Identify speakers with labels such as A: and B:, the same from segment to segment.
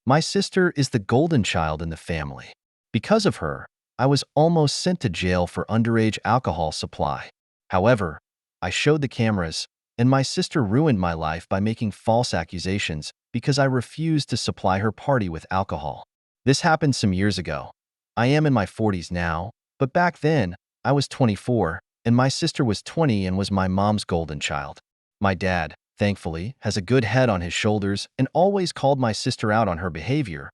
A: My sister is the golden child in the family. Because of her, I was almost sent to jail for underage alcohol supply. However, I showed the cameras, and my sister ruined my life by making false accusations because I refused to supply her party with alcohol. This happened some years ago. I am in my 40s now, but back then, I was 24, and my sister was 20 and was my mom's golden child. My dad, thankfully, has a good head on his shoulders and always called my sister out on her behavior,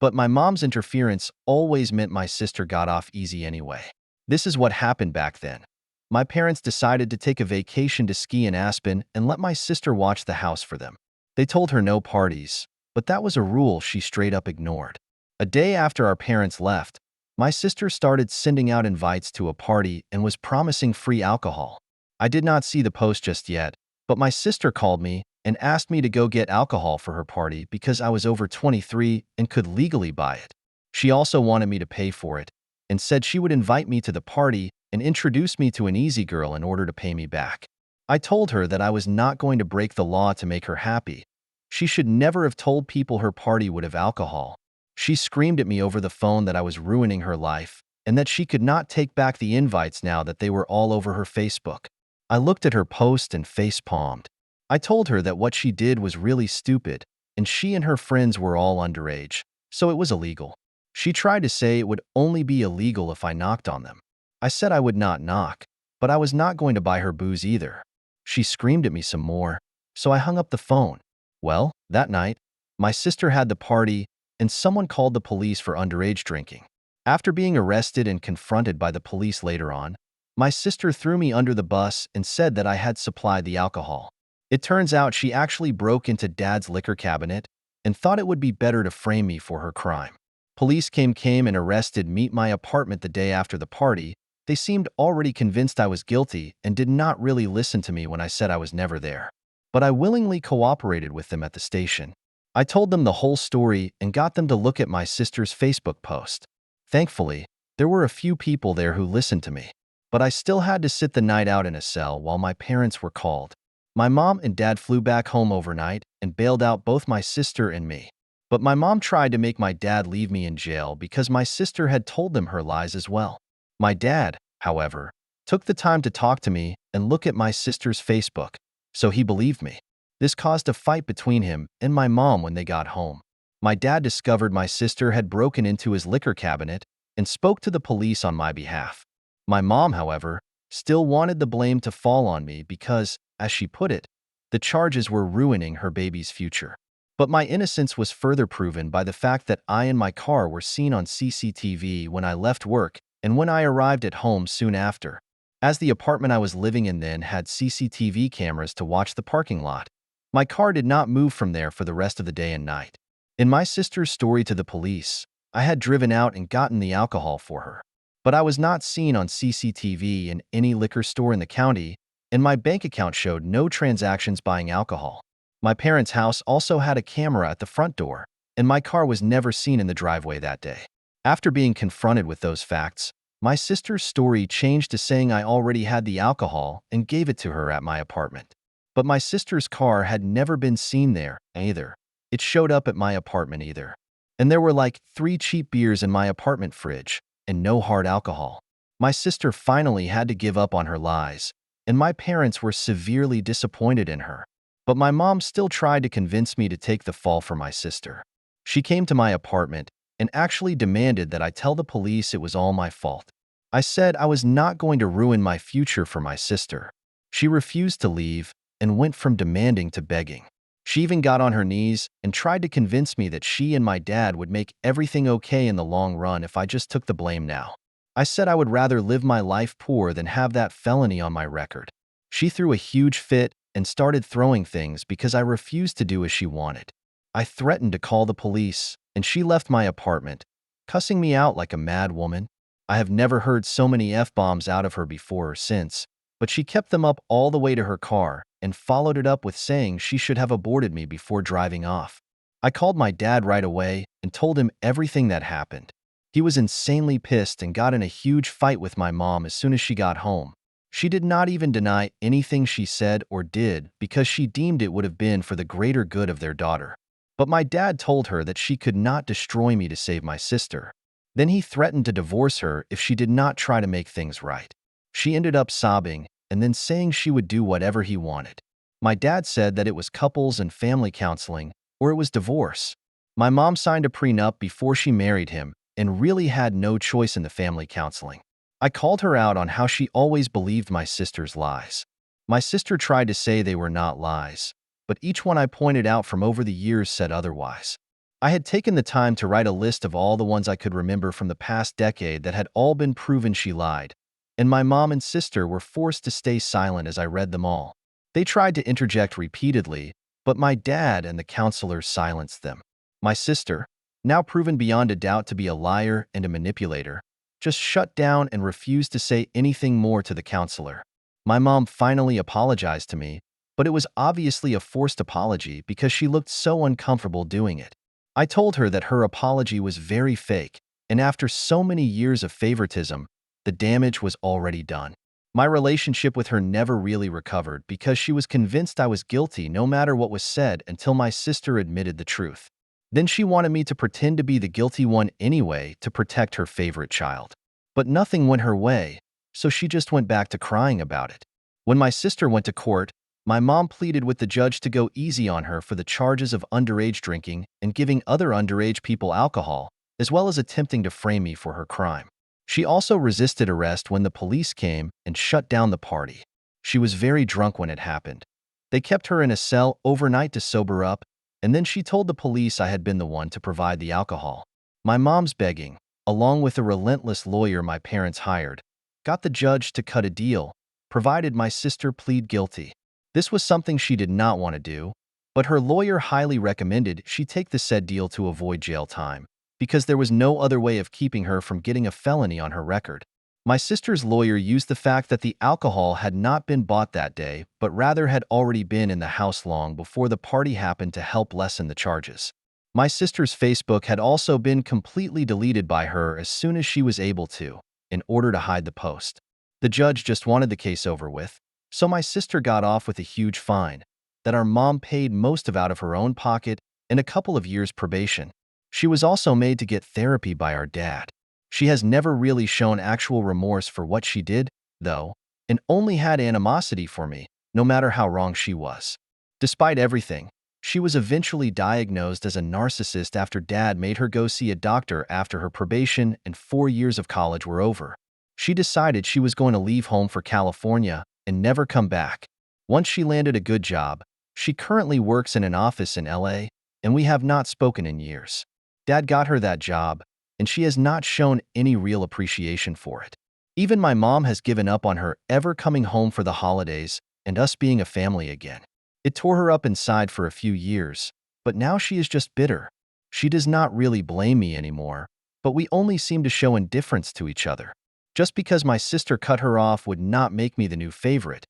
A: but my mom's interference always meant my sister got off easy anyway. This is what happened back then. My parents decided to take a vacation to ski in Aspen and let my sister watch the house for them. They told her no parties, but that was a rule she straight up ignored. A day after our parents left, my sister started sending out invites to a party and was promising free alcohol. I did not see the post just yet, but my sister called me and asked me to go get alcohol for her party because I was over 23 and could legally buy it. She also wanted me to pay for it and said she would invite me to the party and introduce me to an easy girl in order to pay me back. I told her that I was not going to break the law to make her happy. She should never have told people her party would have alcohol. She screamed at me over the phone that I was ruining her life and that she could not take back the invites now that they were all over her Facebook. I looked at her post and face-palmed. I told her that what she did was really stupid, and she and her friends were all underage, so it was illegal. She tried to say it would only be illegal if I knocked on them. I said I would not knock, but I was not going to buy her booze either. She screamed at me some more, so I hung up the phone. Well, that night, my sister had the party, and someone called the police for underage drinking. After being arrested and confronted by the police later on, my sister threw me under the bus and said that I had supplied the alcohol. It turns out she actually broke into Dad's liquor cabinet and thought it would be better to frame me for her crime. Police came and arrested me at my apartment the day after the party. They seemed already convinced I was guilty and did not really listen to me when I said I was never there. But I willingly cooperated with them at the station. I told them the whole story and got them to look at my sister's Facebook post. Thankfully, there were a few people there who listened to me. But I still had to sit the night out in a cell while my parents were called. My mom and dad flew back home overnight and bailed out both my sister and me. But my mom tried to make my dad leave me in jail because my sister had told them her lies as well. My dad, however, took the time to talk to me and look at my sister's Facebook, so he believed me. This caused a fight between him and my mom when they got home. My dad discovered my sister had broken into his liquor cabinet and spoke to the police on my behalf. My mom, however, still wanted the blame to fall on me because, as she put it, the charges were ruining her baby's future. But my innocence was further proven by the fact that I and my car were seen on CCTV when I left work and when I arrived at home soon after. As the apartment I was living in then had CCTV cameras to watch the parking lot, my car did not move from there for the rest of the day and night. In my sister's story to the police, I had driven out and gotten the alcohol for her. But I was not seen on CCTV in any liquor store in the county, and my bank account showed no transactions buying alcohol. My parents' house also had a camera at the front door, and my car was never seen in the driveway that day. After being confronted with those facts, my sister's story changed to saying I already had the alcohol and gave it to her at my apartment. But my sister's car had never been seen there, either. It showed up at my apartment either. And there were like 3 cheap beers in my apartment fridge, and no hard alcohol. My sister finally had to give up on her lies, and my parents were severely disappointed in her. But my mom still tried to convince me to take the fall for my sister. She came to my apartment and actually demanded that I tell the police it was all my fault. I said I was not going to ruin my future for my sister. She refused to leave and went from demanding to begging. She even got on her knees and tried to convince me that she and my dad would make everything okay in the long run if I just took the blame now. I said I would rather live my life poor than have that felony on my record. She threw a huge fit and started throwing things because I refused to do as she wanted. I threatened to call the police, and she left my apartment, cussing me out like a mad woman. I have never heard so many F-bombs out of her before or since, but she kept them up all the way to her car and followed it up with saying she should have aborted me before driving off. I called my dad right away and told him everything that happened. He was insanely pissed and got in a huge fight with my mom as soon as she got home. She did not even deny anything she said or did because she deemed it would have been for the greater good of their daughter. But my dad told her that she could not destroy me to save my sister. Then he threatened to divorce her if she did not try to make things right. She ended up sobbing and then saying she would do whatever he wanted. My dad said that it was couples and family counseling, or it was divorce. My mom signed a prenup before she married him and really had no choice in the family counseling. I called her out on how she always believed my sister's lies. My sister tried to say they were not lies, but each one I pointed out from over the years said otherwise. I had taken the time to write a list of all the ones I could remember from the past decade that had all been proven she lied, and my mom and sister were forced to stay silent as I read them all. They tried to interject repeatedly, but my dad and the counselors silenced them. My sister, now proven beyond a doubt to be a liar and a manipulator, just shut down and refused to say anything more to the counselor. My mom finally apologized to me, but it was obviously a forced apology because she looked so uncomfortable doing it. I told her that her apology was very fake, and after so many years of favoritism, the damage was already done. My relationship with her never really recovered because she was convinced I was guilty no matter what was said until my sister admitted the truth. Then she wanted me to pretend to be the guilty one anyway to protect her favorite child. But nothing went her way, so she just went back to crying about it. When my sister went to court, my mom pleaded with the judge to go easy on her for the charges of underage drinking and giving other underage people alcohol, as well as attempting to frame me for her crime. She also resisted arrest when the police came and shut down the party. She was very drunk when it happened. They kept her in a cell overnight to sober up, and then she told the police I had been the one to provide the alcohol. My mom's begging, along with a relentless lawyer my parents hired, got the judge to cut a deal, provided my sister plead guilty. This was something she did not want to do, but her lawyer highly recommended she take the said deal to avoid jail time, because there was no other way of keeping her from getting a felony on her record. My sister's lawyer used the fact that the alcohol had not been bought that day, but rather had already been in the house long before the party happened to help lessen the charges. My sister's Facebook had also been completely deleted by her as soon as she was able to, in order to hide the post. The judge just wanted the case over with, so my sister got off with a huge fine that our mom paid most of out of her own pocket and a couple of years probation. She was also made to get therapy by our dad. She has never really shown actual remorse for what she did, though, and only had animosity for me, no matter how wrong she was. Despite everything, she was eventually diagnosed as a narcissist after dad made her go see a doctor after her probation and 4 years of college were over. She decided she was going to leave home for California and never come back. Once she landed a good job, she currently works in an office in LA, and we have not spoken in years. Dad got her that job, and she has not shown any real appreciation for it. Even my mom has given up on her ever coming home for the holidays and us being a family again. It tore her up inside for a few years, but now she is just bitter. She does not really blame me anymore, but we only seem to show indifference to each other. Just because my sister cut her off would not make me the new favorite.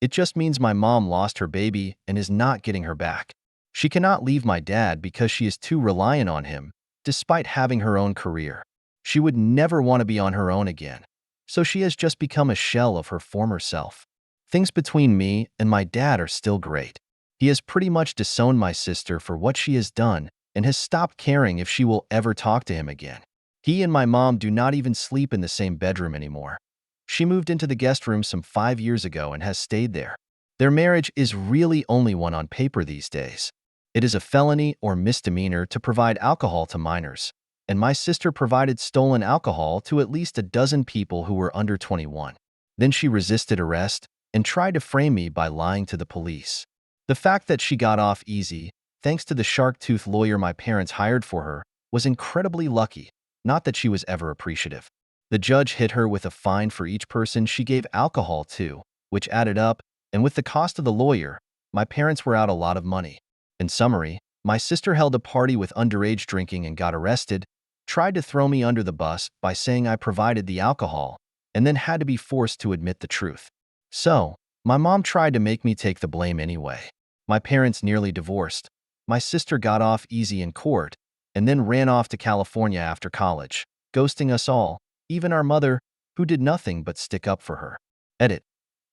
A: It just means my mom lost her baby and is not getting her back. She cannot leave my dad because she is too reliant on him, despite having her own career. She would never want to be on her own again, so she has just become a shell of her former self. Things between me and my dad are still great. He has pretty much disowned my sister for what she has done and has stopped caring if she will ever talk to him again. He and my mom do not even sleep in the same bedroom anymore. She moved into the guest room some 5 years ago and has stayed there. Their marriage is really only one on paper these days. It is a felony or misdemeanor to provide alcohol to minors, and my sister provided stolen alcohol to at least a dozen people who were under 21. Then she resisted arrest and tried to frame me by lying to the police. The fact that she got off easy, thanks to the shark-tooth lawyer my parents hired for her, was incredibly lucky, not that she was ever appreciative. The judge hit her with a fine for each person she gave alcohol to, which added up, and with the cost of the lawyer, my parents were out a lot of money. In summary, my sister held a party with underage drinking and got arrested, tried to throw me under the bus by saying I provided the alcohol, and then had to be forced to admit the truth. So, my mom tried to make me take the blame anyway. My parents nearly divorced. My sister got off easy in court, and then ran off to California after college, ghosting us all, even our mother, who did nothing but stick up for her. Edit.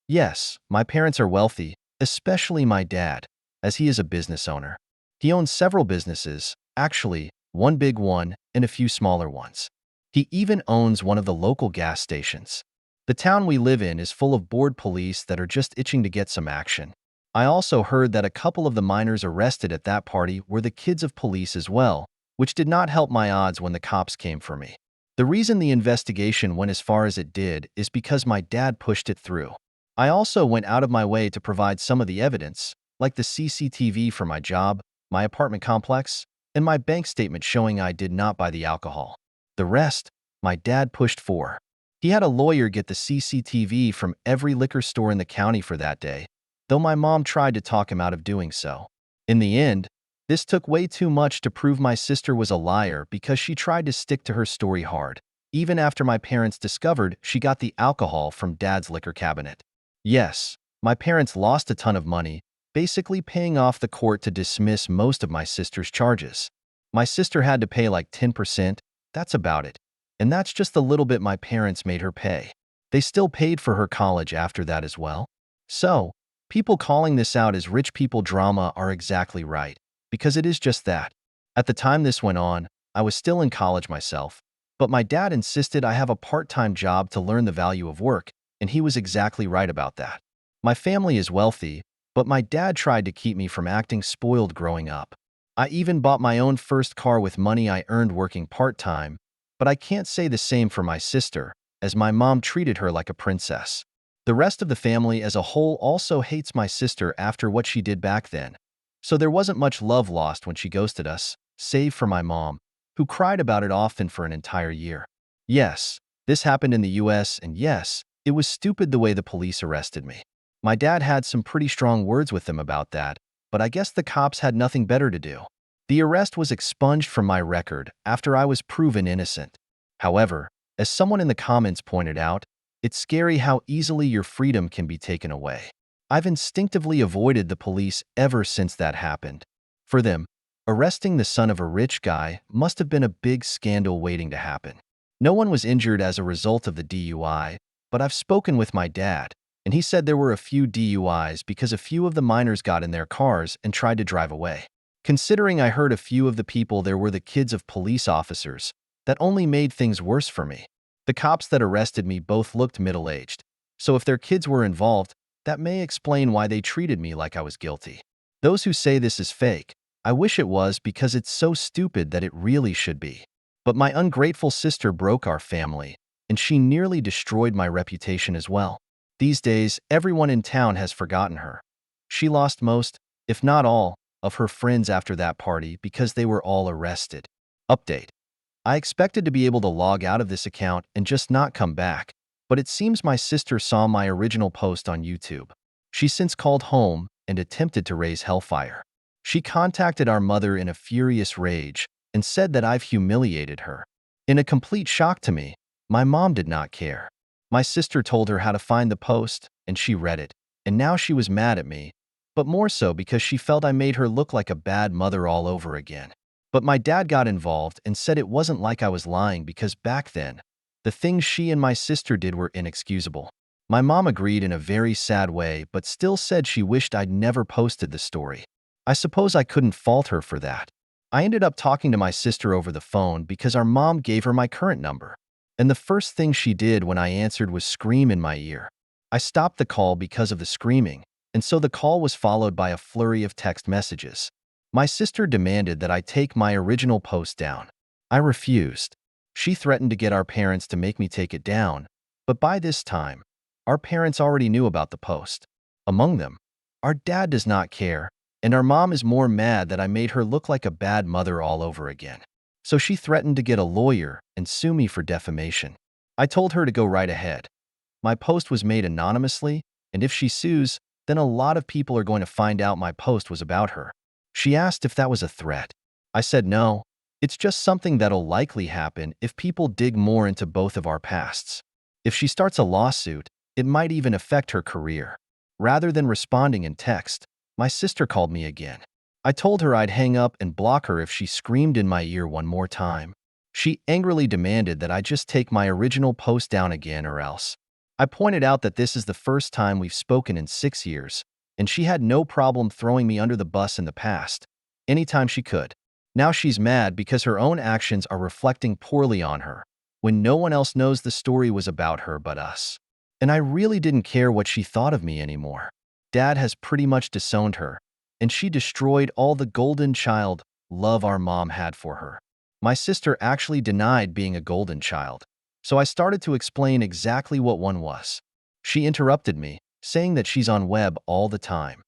A: Yes, my parents are wealthy, especially my dad, as he is a business owner. He owns several businesses, actually, one big one and a few smaller ones. He even owns one of the local gas stations. The town we live in is full of bored police that are just itching to get some action. I also heard that a couple of the minors arrested at that party were the kids of police as well, which did not help my odds when the cops came for me. The reason the investigation went as far as it did is because my dad pushed it through. I also went out of my way to provide some of the evidence, like the CCTV for my job, my apartment complex, and my bank statement showing I did not buy the alcohol. The rest, my dad pushed for. He had a lawyer get the CCTV from every liquor store in the county for that day, though my mom tried to talk him out of doing so. In the end, this took way too much to prove my sister was a liar because she tried to stick to her story hard, even after my parents discovered she got the alcohol from Dad's liquor cabinet. Yes, my parents lost a ton of money, basically paying off the court to dismiss most of my sister's charges. My sister had to pay like 10%, that's about it. And that's just the little bit my parents made her pay. They still paid for her college after that as well. So, people calling this out as rich people drama are exactly right, because it is just that. At the time this went on, I was still in college myself, but my dad insisted I have a part-time job to learn the value of work, and he was exactly right about that. My family is wealthy, but my dad tried to keep me from acting spoiled growing up. I even bought my own first car with money I earned working part-time, but I can't say the same for my sister, as my mom treated her like a princess. The rest of the family as a whole also hates my sister after what she did back then. So there wasn't much love lost when she ghosted us, save for my mom, who cried about it often for an entire year. Yes, this happened in the US, and yes, it was stupid the way the police arrested me. My dad had some pretty strong words with them about that, but I guess the cops had nothing better to do. The arrest was expunged from my record after I was proven innocent. However, as someone in the comments pointed out, it's scary how easily your freedom can be taken away. I've instinctively avoided the police ever since that happened. For them, arresting the son of a rich guy must have been a big scandal waiting to happen. No one was injured as a result of the DUI, but I've spoken with my dad, and he said there were a few DUIs because a few of the minors got in their cars and tried to drive away. Considering I heard a few of the people there were the kids of police officers, that only made things worse for me. The cops that arrested me both looked middle-aged, so if their kids were involved, that may explain why they treated me like I was guilty. Those who say this is fake, I wish it was because it's so stupid that it really should be. But my ungrateful sister broke our family, and she nearly destroyed my reputation as well. These days, everyone in town has forgotten her. She lost most, if not all, of her friends after that party because they were all arrested. Update. I expected to be able to log out of this account and just not come back, but it seems my sister saw my original post on YouTube. She since called home and attempted to raise hellfire. She contacted our mother in a furious rage and said that I've humiliated her. In a complete shock to me, my mom did not care. My sister told her how to find the post, and she read it, and now she was mad at me, but more so because she felt I made her look like a bad mother all over again. But my dad got involved and said it wasn't like I was lying because back then, the things she and my sister did were inexcusable. My mom agreed in a very sad way, but still said she wished I'd never posted the story. I suppose I couldn't fault her for that. I ended up talking to my sister over the phone because our mom gave her my current number. And the first thing she did when I answered was scream in my ear. I stopped the call because of the screaming, and so the call was followed by a flurry of text messages. My sister demanded that I take my original post down. I refused. She threatened to get our parents to make me take it down, but by this time, our parents already knew about the post. Among them, our dad does not care, and our mom is more mad that I made her look like a bad mother all over again. So she threatened to get a lawyer and sue me for defamation. I told her to go right ahead. My post was made anonymously, and if she sues, then a lot of people are going to find out my post was about her. She asked if that was a threat. I said no, it's just something that'll likely happen if people dig more into both of our pasts. If she starts a lawsuit, it might even affect her career. Rather than responding in text, my sister called me again. I told her I'd hang up and block her if she screamed in my ear one more time. She angrily demanded that I just take my original post down again or else. I pointed out that this is the first time we've spoken in 6 years, and she had no problem throwing me under the bus in the past. anytime she could. Now she's mad because her own actions are reflecting poorly on her, when no one else knows the story was about her but us. And I really didn't care what she thought of me anymore. Dad has pretty much disowned her, and she destroyed all the golden child love our mom had for her. My sister actually denied being a golden child, so I started to explain exactly what one was. She interrupted me, saying that she's on web all the time.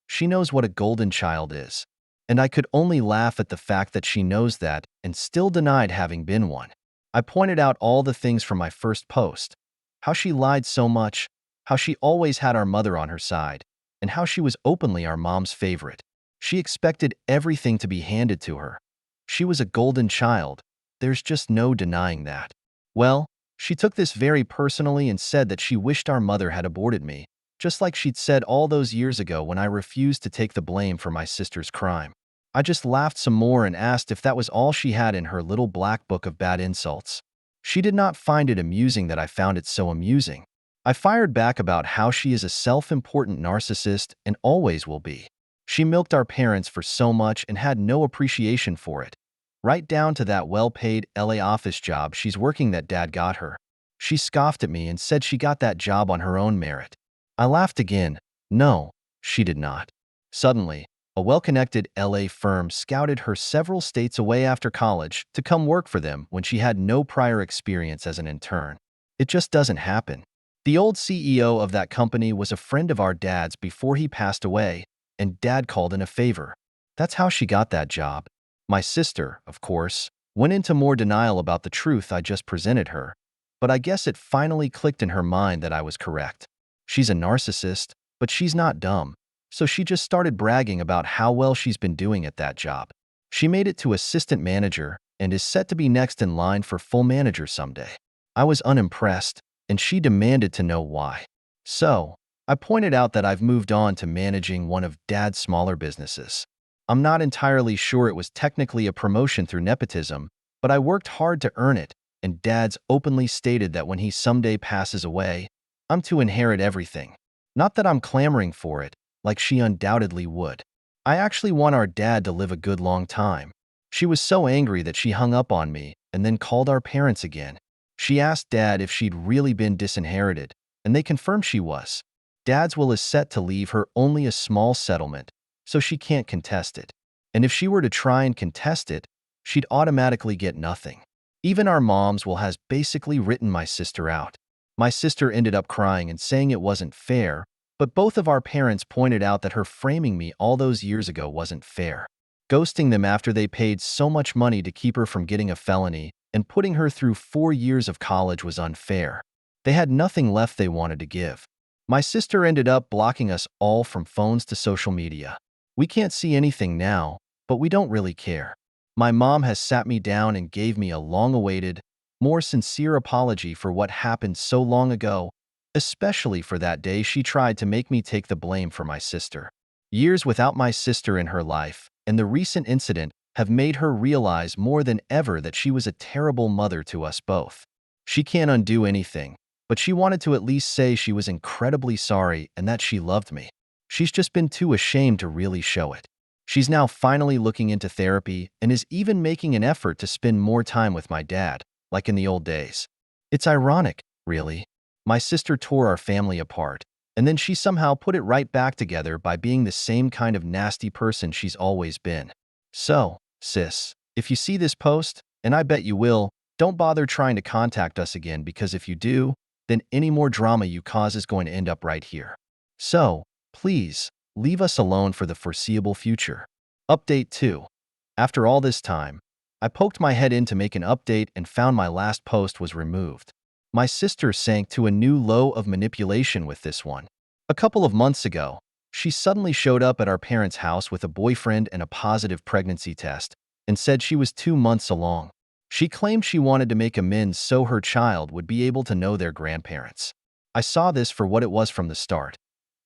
A: She knows what a golden child is, and I could only laugh at the fact that she knows that and still denied having been one. I pointed out all the things from my first post, how she lied so much, how she always had our mother on her side, and how she was openly our mom's favorite. She expected everything to be handed to her. She was a golden child. There's just no denying that. Well, she took this very personally and said that she wished our mother had aborted me, just like she'd said all those years ago when I refused to take the blame for my sister's crime. I just laughed some more and asked if that was all she had in her little black book of bad insults. She did not find it amusing that I found it so amusing. I fired back about how she is a self-important narcissist and always will be. She milked our parents for so much and had no appreciation for it, right down to that well-paid LA office job she's working that Dad got her. She scoffed at me and said she got that job on her own merit. I laughed again. No, she did not. Suddenly, a well-connected LA firm scouted her several states away after college to come work for them when she had no prior experience as an intern. It just doesn't happen. The old CEO of that company was a friend of our dad's before he passed away, and Dad called in a favor. That's how she got that job. My sister, of course, went into more denial about the truth I just presented her, but I guess it finally clicked in her mind that I was correct. She's a narcissist, but she's not dumb, so she just started bragging about how well she's been doing at that job. She made it to assistant manager and is set to be next in line for full manager someday. I was unimpressed, and she demanded to know why. So, I pointed out that I've moved on to managing one of Dad's smaller businesses. I'm not entirely sure it was technically a promotion through nepotism, but I worked hard to earn it, and Dad's openly stated that when he someday passes away, I'm to inherit everything. Not that I'm clamoring for it, like she undoubtedly would. I actually want our dad to live a good long time. She was so angry that she hung up on me and then called our parents again. She asked Dad if she'd really been disinherited, and they confirmed she was. Dad's will is set to leave her only a small settlement, so she can't contest it. And if she were to try and contest it, she'd automatically get nothing. Even our mom's will has basically written my sister out. My sister ended up crying and saying it wasn't fair, but both of our parents pointed out that her framing me all those years ago wasn't fair. Ghosting them after they paid so much money to keep her from getting a felony and putting her through 4 years of college was unfair. They had nothing left they wanted to give. My sister ended up blocking us all from phones to social media. We can't see anything now, but we don't really care. My mom has sat me down and gave me a long-awaited, more sincere apology for what happened so long ago, especially for that day she tried to make me take the blame for my sister. Years without my sister in her life, and the recent incident have made her realize more than ever that she was a terrible mother to us both. She can't undo anything, but she wanted to at least say she was incredibly sorry and that she loved me. She's just been too ashamed to really show it. She's now finally looking into therapy and is even making an effort to spend more time with my dad, like in the old days. It's ironic, really. My sister tore our family apart, and then she somehow put it right back together by being the same kind of nasty person she's always been. So, sis, if you see this post, and I bet you will, don't bother trying to contact us again because if you do, then any more drama you cause is going to end up right here. So, please, leave us alone for the foreseeable future. Update 2. After all this time, I poked my head in to make an update and found my last post was removed. My sister sank to a new low of manipulation with this one. A couple of months ago, she suddenly showed up at our parents' house with a boyfriend and a positive pregnancy test and said she was 2 months along. She claimed she wanted to make amends so her child would be able to know their grandparents. I saw this for what it was from the start.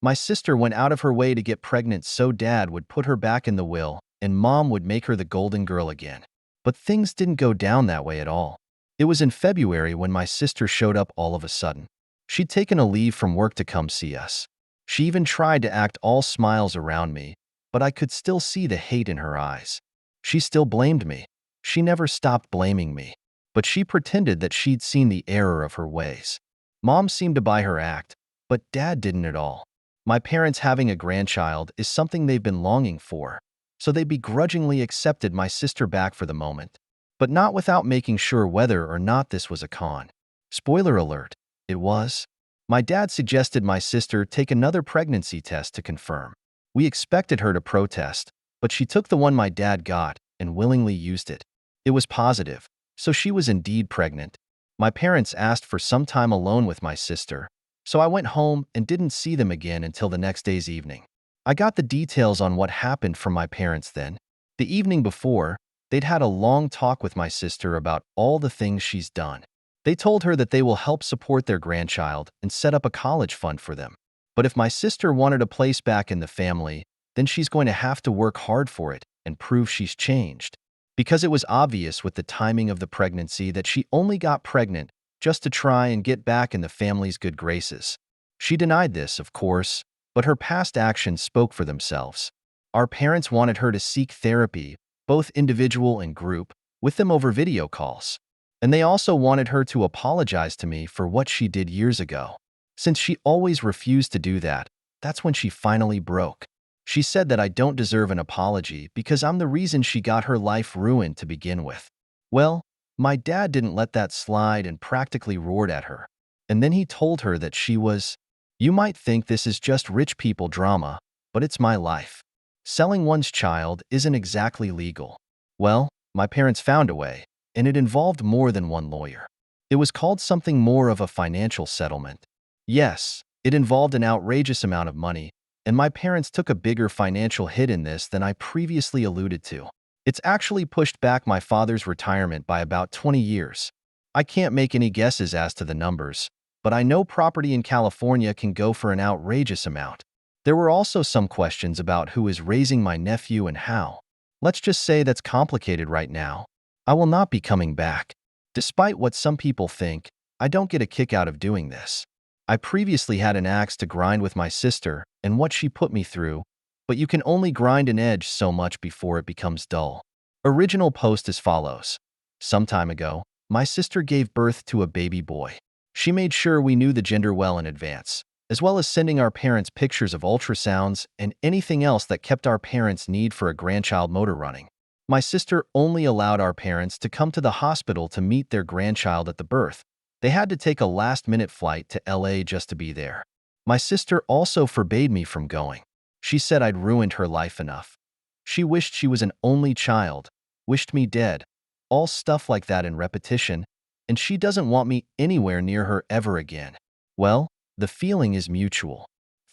A: My sister went out of her way to get pregnant so Dad would put her back in the will and Mom would make her the golden girl again. But things didn't go down that way at all. It was in February when my sister showed up all of a sudden. She'd taken a leave from work to come see us. She even tried to act all smiles around me, but I could still see the hate in her eyes. She still blamed me. She never stopped blaming me. But she pretended that she'd seen the error of her ways. Mom seemed to buy her act, but Dad didn't at all. My parents having a grandchild is something they've been longing for, so they begrudgingly accepted my sister back for the moment, but not without making sure whether or not this was a con. Spoiler alert, it was. My dad suggested my sister take another pregnancy test to confirm. We expected her to protest, but she took the one my dad got and willingly used it. It was positive, so she was indeed pregnant. My parents asked for some time alone with my sister, so I went home and didn't see them again until the next day's evening. I got the details on what happened from my parents then. The evening before, they'd had a long talk with my sister about all the things she's done. They told her that they will help support their grandchild and set up a college fund for them. But if my sister wanted a place back in the family, then she's going to have to work hard for it and prove she's changed. Because it was obvious with the timing of the pregnancy that she only got pregnant just to try and get back in the family's good graces. She denied this, of course, but her past actions spoke for themselves. Our parents wanted her to seek therapy, both individual and group, with them over video calls. And they also wanted her to apologize to me for what she did years ago. Since she always refused to do that, that's when she finally broke. She said that I don't deserve an apology because I'm the reason she got her life ruined to begin with. Well, my dad didn't let that slide and practically roared at her. And then he told her that she was, "You might think this is just rich people drama, but it's my life. Selling one's child isn't exactly legal." Well, my parents found a way, and it involved more than one lawyer. It was called something more of a financial settlement. Yes, it involved an outrageous amount of money, and my parents took a bigger financial hit in this than I previously alluded to. It's actually pushed back my father's retirement by about 20 years. I can't make any guesses as to the numbers, but I know property in California can go for an outrageous amount. There were also some questions about who is raising my nephew and how. Let's just say that's complicated right now. I will not be coming back. Despite what some people think, I don't get a kick out of doing this. I previously had an axe to grind with my sister and what she put me through, but you can only grind an edge so much before it becomes dull. Original post as follows. Some time ago, my sister gave birth to a baby boy. She made sure we knew the gender well in advance, as well as sending our parents pictures of ultrasounds and anything else that kept our parents' need for a grandchild motor running. My sister only allowed our parents to come to the hospital to meet their grandchild at the birth. They had to take a last-minute flight to LA just to be there. My sister also forbade me from going. She said I'd ruined her life enough. She wished she was an only child, wished me dead, all stuff like that in repetition, and she doesn't want me anywhere near her ever again. Well, the feeling is mutual.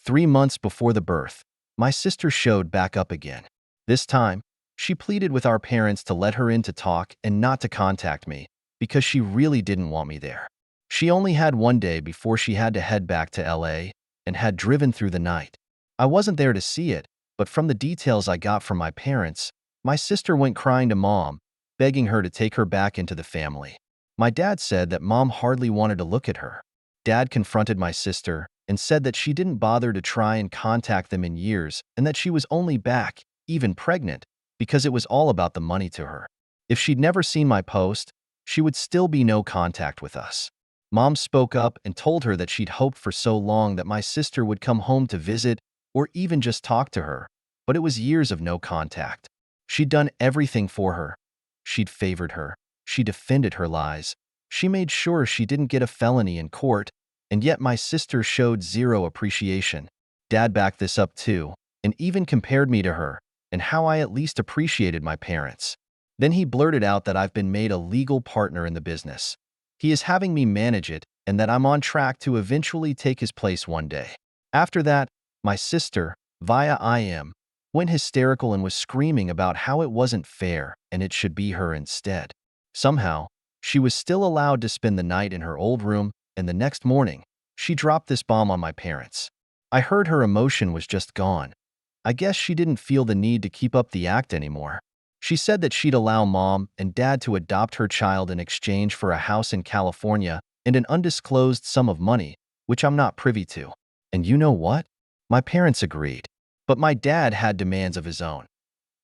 A: 3 months before the birth, my sister showed back up again. This time, she pleaded with our parents to let her in to talk and not to contact me, because she really didn't want me there. She only had one day before she had to head back to LA and had driven through the night. I wasn't there to see it, but from the details I got from my parents, my sister went crying to Mom, begging her to take her back into the family. My dad said that Mom hardly wanted to look at her. Dad confronted my sister and said that she didn't bother to try and contact them in years and that she was only back, even pregnant, because it was all about the money to her. If she'd never seen my post, she would still be no contact with us. Mom spoke up and told her that she'd hoped for so long that my sister would come home to visit or even just talk to her, but it was years of no contact. She'd done everything for her. She'd favored her. She defended her lies. She made sure she didn't get a felony in court, and yet my sister showed zero appreciation. Dad backed this up too, and even compared me to her, and how I at least appreciated my parents. Then he blurted out that I've been made a legal partner in the business. He is having me manage it, and that I'm on track to eventually take his place one day. After that, my sister, via IM, went hysterical and was screaming about how it wasn't fair and it should be her instead. Somehow, she was still allowed to spend the night in her old room, and the next morning, she dropped this bomb on my parents. I heard her emotion was just gone. I guess she didn't feel the need to keep up the act anymore. She said that she'd allow Mom and Dad to adopt her child in exchange for a house in California and an undisclosed sum of money, which I'm not privy to. And you know what? My parents agreed. But my dad had demands of his own.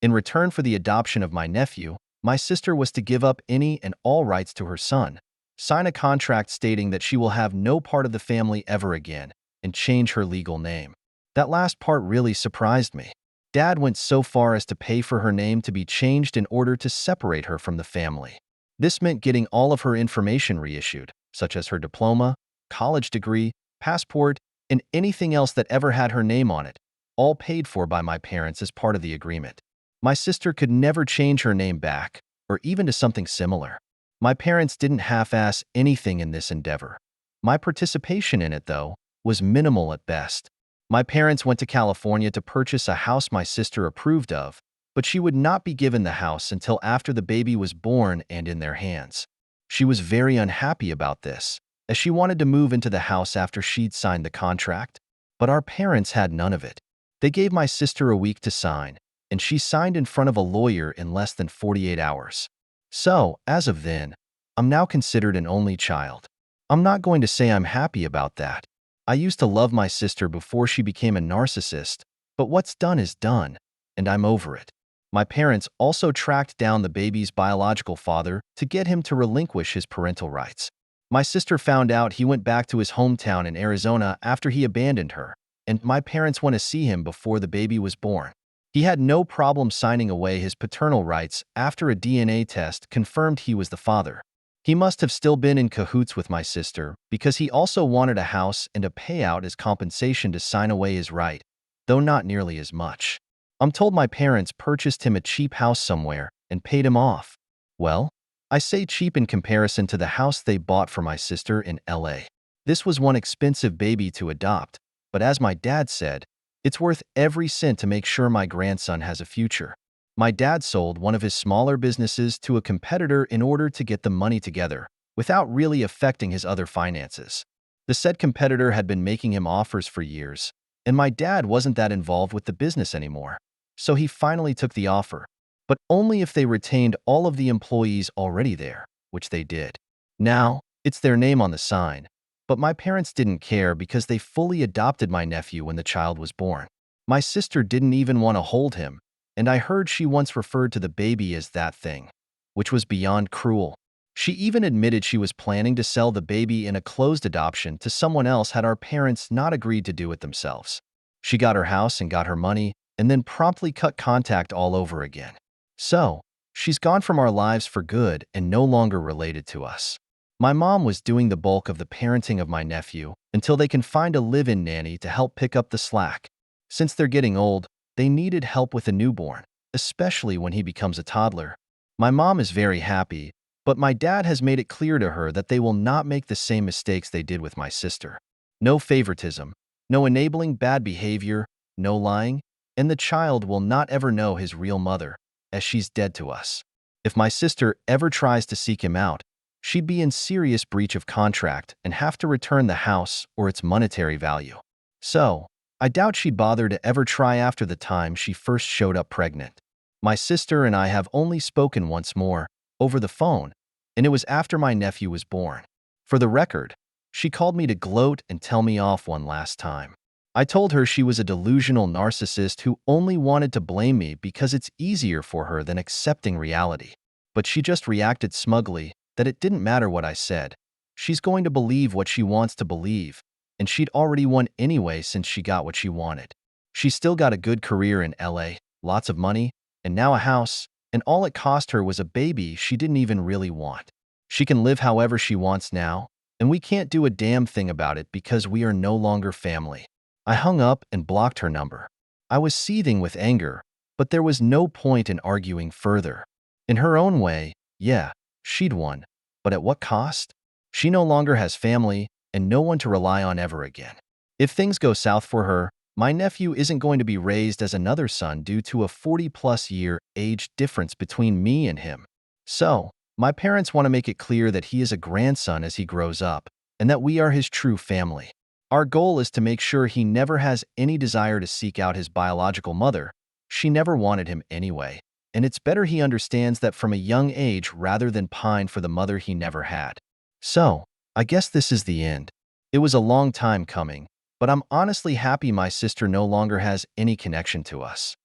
A: In return for the adoption of my nephew, my sister was to give up any and all rights to her son, sign a contract stating that she will have no part of the family ever again, and change her legal name. That last part really surprised me. Dad went so far as to pay for her name to be changed in order to separate her from the family. This meant getting all of her information reissued, such as her diploma, college degree, passport, and anything else that ever had her name on it, all paid for by my parents as part of the agreement. My sister could never change her name back, or even to something similar. My parents didn't half-ass anything in this endeavor. My participation in it, though, was minimal at best. My parents went to California to purchase a house my sister approved of, but she would not be given the house until after the baby was born and in their hands. She was very unhappy about this, as she wanted to move into the house after she'd signed the contract. But our parents had none of it. They gave my sister a week to sign, and she signed in front of a lawyer in less than 48 hours. So, as of then, I'm now considered an only child. I'm not going to say I'm happy about that. I used to love my sister before she became a narcissist, but what's done is done, and I'm over it. My parents also tracked down the baby's biological father to get him to relinquish his parental rights. My sister found out he went back to his hometown in Arizona after he abandoned her, and my parents went to see him before the baby was born. He had no problem signing away his paternal rights after a DNA test confirmed he was the father. He must have still been in cahoots with my sister because he also wanted a house and a payout as compensation to sign away his right, though not nearly as much. I'm told my parents purchased him a cheap house somewhere and paid him off. Well, I say cheap in comparison to the house they bought for my sister in LA. This was one expensive baby to adopt, but as my dad said, it's worth every cent to make sure my grandson has a future. My dad sold one of his smaller businesses to a competitor in order to get the money together, without really affecting his other finances. The said competitor had been making him offers for years, and my dad wasn't that involved with the business anymore. So he finally took the offer, but only if they retained all of the employees already there, which they did. Now, it's their name on the sign, but my parents didn't care because they fully adopted my nephew when the child was born. My sister didn't even want to hold him, and I heard she once referred to the baby as that thing, which was beyond cruel. She even admitted she was planning to sell the baby in a closed adoption to someone else had our parents not agreed to do it themselves. She got her house and got her money, and then promptly cut contact all over again. So, she's gone from our lives for good and no longer related to us. My mom was doing the bulk of the parenting of my nephew until they can find a live-in nanny to help pick up the slack. Since they're getting old, they needed help with a newborn, especially when he becomes a toddler. My mom is very happy, but my dad has made it clear to her that they will not make the same mistakes they did with my sister. No favoritism, no enabling bad behavior, no lying, and the child will not ever know his real mother, as she's dead to us. If my sister ever tries to seek him out, she'd be in serious breach of contract and have to return the house or its monetary value. So, I doubt she'd bother to ever try after the time she first showed up pregnant. My sister and I have only spoken once more, over the phone, and it was after my nephew was born. For the record, she called me to gloat and tell me off one last time. I told her she was a delusional narcissist who only wanted to blame me because it's easier for her than accepting reality. But she just reacted smugly that it didn't matter what I said. She's going to believe what she wants to believe, and she'd already won anyway since she got what she wanted. She's still got a good career in LA, lots of money, and now a house, and all it cost her was a baby she didn't even really want. She can live however she wants now, and we can't do a damn thing about it because we are no longer family. I hung up and blocked her number. I was seething with anger, but there was no point in arguing further. In her own way, yeah, she'd won, but at what cost? She no longer has family and no one to rely on ever again. If things go south for her, my nephew isn't going to be raised as another son due to a 40-plus year age difference between me and him. So, my parents want to make it clear that he is a grandson as he grows up, and that we are his true family. Our goal is to make sure he never has any desire to seek out his biological mother. She never wanted him anyway, and it's better he understands that from a young age rather than pine for the mother he never had. So, I guess this is the end. It was a long time coming, but I'm honestly happy my sister no longer has any connection to us.